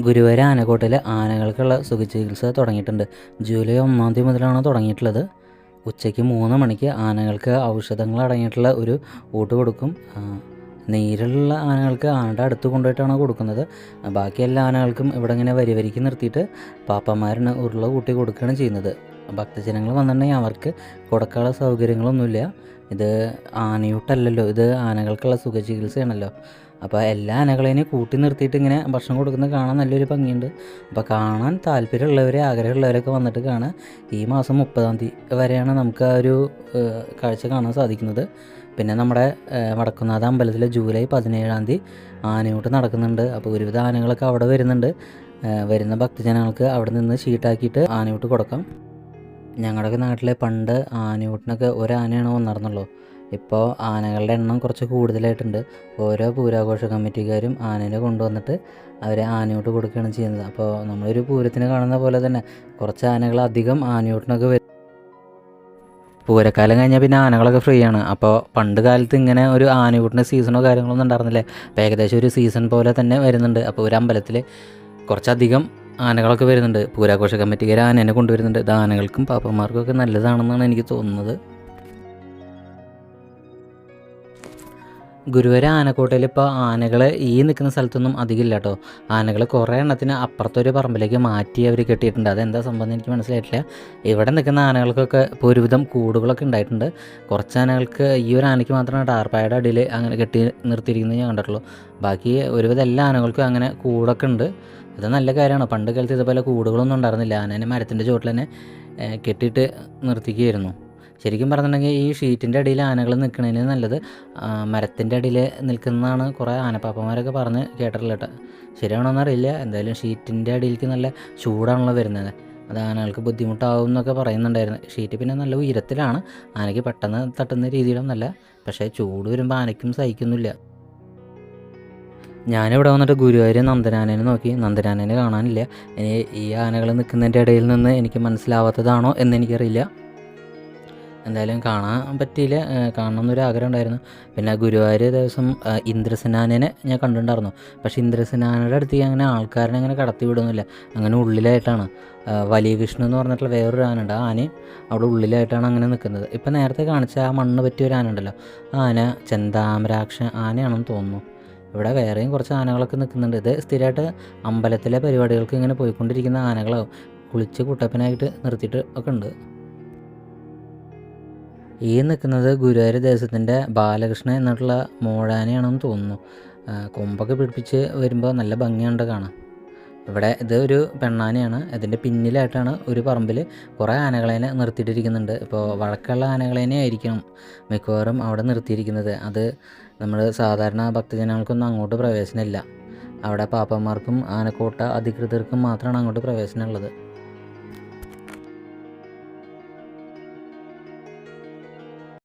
ഗുരുവായൂർ ആനക്കോട്ടയിൽ ആനകൾക്കുള്ള സുഖചികിത്സ തുടങ്ങിയിട്ടുണ്ട്. ജൂലൈ 1 മുതലാണ് തുടങ്ങിയിട്ടുള്ളത്. ഉച്ചയ്ക്ക് 3 മണിക്ക് ആനകൾക്ക് ഔഷധങ്ങൾ അടങ്ങിയിട്ടുള്ള ഒരു ഊട്ട് കൊടുക്കും. നീരുള്ള ആനകൾക്ക് ആനയുടെ അടുത്ത് കൊണ്ടുപോയിട്ടാണ് കൊടുക്കുന്നത്. ബാക്കി എല്ലാ ആനകൾക്കും ഇവിടെ ഇങ്ങനെ വരിക്ക് നിർത്തിയിട്ട് പാപ്പന്മാരിന് ഉരുള കൂട്ടി കൊടുക്കുകയാണ് ചെയ്യുന്നത്. ഭക്തജനങ്ങൾ വന്നിട്ടുണ്ടെങ്കിൽ അവർക്ക് കൊടുക്കാനുള്ള സൗകര്യങ്ങളൊന്നുമില്ല. ഇത് ആനയൂട്ടല്ലല്ലോ, ഇത് ആനകൾക്കുള്ള സുഖചികിത്സയാണല്ലോ. അപ്പോൾ എല്ലാ ആനകളെയും കൂട്ടി നിർത്തിയിട്ട് ഇങ്ങനെ ഭക്ഷണം കൊടുക്കുന്നത് കാണാൻ നല്ലൊരു ഭംഗിയുണ്ട്. അപ്പോൾ കാണാൻ താല്പര്യമുള്ളവർ, ആഗ്രഹമുള്ളവരൊക്കെ വന്നിട്ട് കാണാം. ഈ മാസം 30 വരെയാണ് നമുക്ക് ആ ഒരു കാഴ്ച കാണാൻ സാധിക്കുന്നത്. പിന്നെ നമ്മുടെ വടക്കുംനാഥ അമ്പലത്തിൽ ജൂലൈ 17 ആനയൂട്ട് നടക്കുന്നുണ്ട്. അപ്പോൾ ഒരുവിധ ആനകളൊക്കെ അവിടെ വരുന്നുണ്ട്. വരുന്ന ഭക്തജനങ്ങൾക്ക് അവിടെ നിന്ന് ഷീട്ടാക്കിയിട്ട് ആനയൂട്ട് കൊടുക്കാം. ഞങ്ങളുടെയൊക്കെ നാട്ടിലെ പണ്ട് ആനയൂട്ടിനൊക്കെ ഒരാനയാണ് വന്നിരുന്നുള്ളൂ. ഇപ്പോൾ ആനകളുടെ എണ്ണം കുറച്ച് കൂടുതലായിട്ടുണ്ട്. ഓരോ പൂരാഘോഷ കമ്മിറ്റിക്കാരും ആനേനെ കൊണ്ടുവന്നിട്ട് അവരെ ആനയൂട്ട് കൊടുക്കുകയാണ് ചെയ്യുന്നത്. അപ്പോൾ നമ്മളൊരു പൂരത്തിന് കാണുന്ന പോലെ തന്നെ കുറച്ച് ആനകൾ അധികം ആനയൂട്ടിനൊക്കെ വരും. പൂരക്കാലം കഴിഞ്ഞാൽ പിന്നെ ആനകളൊക്കെ ഫ്രീ ആണ്. അപ്പോൾ പണ്ട് കാലത്ത് ഇങ്ങനെ ഒരു ആനയൂട്ടിൻ്റെ സീസണോ കാര്യങ്ങളൊന്നും ഉണ്ടായിരുന്നില്ല. അപ്പോൾ ഏകദേശം ഒരു സീസൺ പോലെ തന്നെ വരുന്നുണ്ട്. അപ്പോൾ ഒരു അമ്പലത്തിൽ കുറച്ചധികം ആനകളൊക്കെ വരുന്നുണ്ട്. പൂരാഘോഷ കമ്മിറ്റിക്കാർ ആനേനെ കൊണ്ടുവരുന്നുണ്ട്. ഇത് ആനകൾക്കും പാപ്പന്മാർക്കും ഒക്കെ നല്ലതാണെന്നാണ് എനിക്ക് തോന്നുന്നത്. ഗുരുവായൂർ ആനക്കോട്ടയിൽ ഇപ്പോൾ ആനകൾ ഈ നിൽക്കുന്ന സ്ഥലത്തൊന്നും അധികം ഇല്ല കേട്ടോ. ആനകൾ കുറേ എണ്ണത്തിന് അപ്പുറത്തൊരു പറമ്പിലേക്ക് മാറ്റി അവർ കെട്ടിയിട്ടുണ്ട്. അതെന്താ സംഭവം എനിക്ക് മനസ്സിലായിട്ടില്ല. ഇവിടെ നിൽക്കുന്ന ആനകൾക്കൊക്കെ ഇപ്പോൾ ഒരുവിധം കൂടുകളൊക്കെ ഉണ്ടായിട്ടുണ്ട്. കുറച്ച് ആനകൾക്ക് ഈ ഒരു ആനയ്ക്ക് മാത്രമാണ് ടാർപ്പായുടെ അടിയിൽ അങ്ങനെ കെട്ടി നിർത്തിയിരിക്കുന്നത് ഞാൻ കണ്ടിട്ടുള്ളൂ. ബാക്കി ഒരുവിധം എല്ലാ ആനകൾക്കും അങ്ങനെ കൂടൊക്കെ ഉണ്ട്. അത് നല്ല കാര്യമാണ്. പണ്ട് കാലത്ത് ഇതുപോലെ കൂടുകളൊന്നും ഉണ്ടായിരുന്നില്ല. ആനേനെ മരത്തിൻ്റെ ചുവട്ടിൽ തന്നെ കെട്ടിയിട്ട് നിർത്തിക്കുകയായിരുന്നു. ശരിക്കും പറഞ്ഞിട്ടുണ്ടെങ്കിൽ ഈ ഷീറ്റിൻ്റെ അടിയിൽ ആനകൾ നിൽക്കുന്നതിന് നല്ലത് മരത്തിൻ്റെ അടിയിൽ നിൽക്കുന്നതാണ് കുറേ ആനപ്പാപ്പന്മാരൊക്കെ പറഞ്ഞ് കേട്ടിട്ടുള്ളത്. ശരിയാണോന്ന് അറിയില്ല. എന്തായാലും ഷീറ്റിൻ്റെ അടിയിലേക്ക് നല്ല ചൂടാണല്ലോ വരുന്നത്. അത് ആനകൾക്ക് ബുദ്ധിമുട്ടാവും എന്നൊക്കെ പറയുന്നുണ്ടായിരുന്നു. ഷീറ്റ് പിന്നെ നല്ല ഉയരത്തിലാണ്, ആനയ്ക്ക് പെട്ടെന്ന് തട്ടുന്ന രീതിയിലൊന്നല്ല. പക്ഷേ ചൂട് വരുമ്പോൾ ആനയ്ക്കും സഹിക്കുന്നില്ല. ഞാനിവിടെ വന്നിട്ട് ഗുരുവായൂർ നന്ദനാനേനെ നോക്കി. നന്ദനാനേനെ കാണാനില്ല. ഇനി ഈ ആനകൾ നിൽക്കുന്നതിൻ്റെ ഇടയിൽ നിന്ന് എനിക്ക് മനസ്സിലാവാത്തതാണോ എന്നെനിക്കറിയില്ല. എന്തായാലും കാണാൻ പറ്റിയില്ല. കാണണമെന്നൊരു ആഗ്രഹം ഉണ്ടായിരുന്നു. പിന്നെ ഗുരുവായൂർ ദിവസം ഇന്ദ്രസനാനേനെ ഞാൻ കണ്ടിട്ടുണ്ടായിരുന്നു. പക്ഷേ ഇന്ദ്രസനാനയുടെ അടുത്തേക്ക് അങ്ങനെ ആൾക്കാരനെ അങ്ങനെ കടത്തി വിടുന്നില്ല. അങ്ങനെ ഉള്ളിലായിട്ടാണ്. വലിയ കൃഷ്ണൻ എന്ന് പറഞ്ഞിട്ടുള്ള വേറൊരു ആനയുണ്ട്. ആ ആനയും അവിടെ ഉള്ളിലായിട്ടാണ് അങ്ങനെ നിൽക്കുന്നത്. ഇപ്പം നേരത്തെ കാണിച്ച ആ മണ്ണ് പറ്റിയ ഒരു ആന ഉണ്ടല്ലോ, ആ ആന ചെന്താമരാക്ഷ ആനയാണെന്ന് തോന്നുന്നു. ഇവിടെ വേറെയും കുറച്ച് ആനകളൊക്കെ നിൽക്കുന്നുണ്ട്. ഇത് സ്ഥിരമായിട്ട് അമ്പലത്തിലെ പരിപാടികൾക്ക് ഇങ്ങനെ പോയിക്കൊണ്ടിരിക്കുന്ന ആനകളാവും. കുളിച്ച് കുട്ടപ്പനായിട്ട് നിർത്തിയിട്ട് ഒക്കെ ഉണ്ട്. ഈ നിൽക്കുന്നത് ഗുരുവായൂർ ദേശത്തിൻ്റെ ബാലകൃഷ്ണൻ എന്നുള്ള മോഴാനയാണെന്ന് തോന്നുന്നു. കൊമ്പൊക്കെ പിടിപ്പിച്ച് വരുമ്പോൾ നല്ല ഭംഗിയുണ്ട് കാണാൻ. ഇവിടെ ഇത് ഒരു പെണ്ണാനയാണ്. ഇതിൻ്റെ പിന്നിലായിട്ടാണ് ഒരു പറമ്പിൽ കുറേ ആനകളേനെ നിർത്തിയിട്ടിരിക്കുന്നുണ്ട്. ഇപ്പോൾ വഴക്കുള്ള ആനകളേനെ ആയിരിക്കണം മിക്കവാറും അവിടെ നിർത്തിയിരിക്കുന്നത്. അത് നമ്മൾ സാധാരണ ഭക്തജനങ്ങൾക്കൊന്നും അങ്ങോട്ട് പ്രവേശനമില്ല. അവിടെ പാപ്പന്മാർക്കും ആനക്കോട്ട അധികൃതർക്കും മാത്രമാണ് അങ്ങോട്ട് പ്രവേശനമുള്ളത്.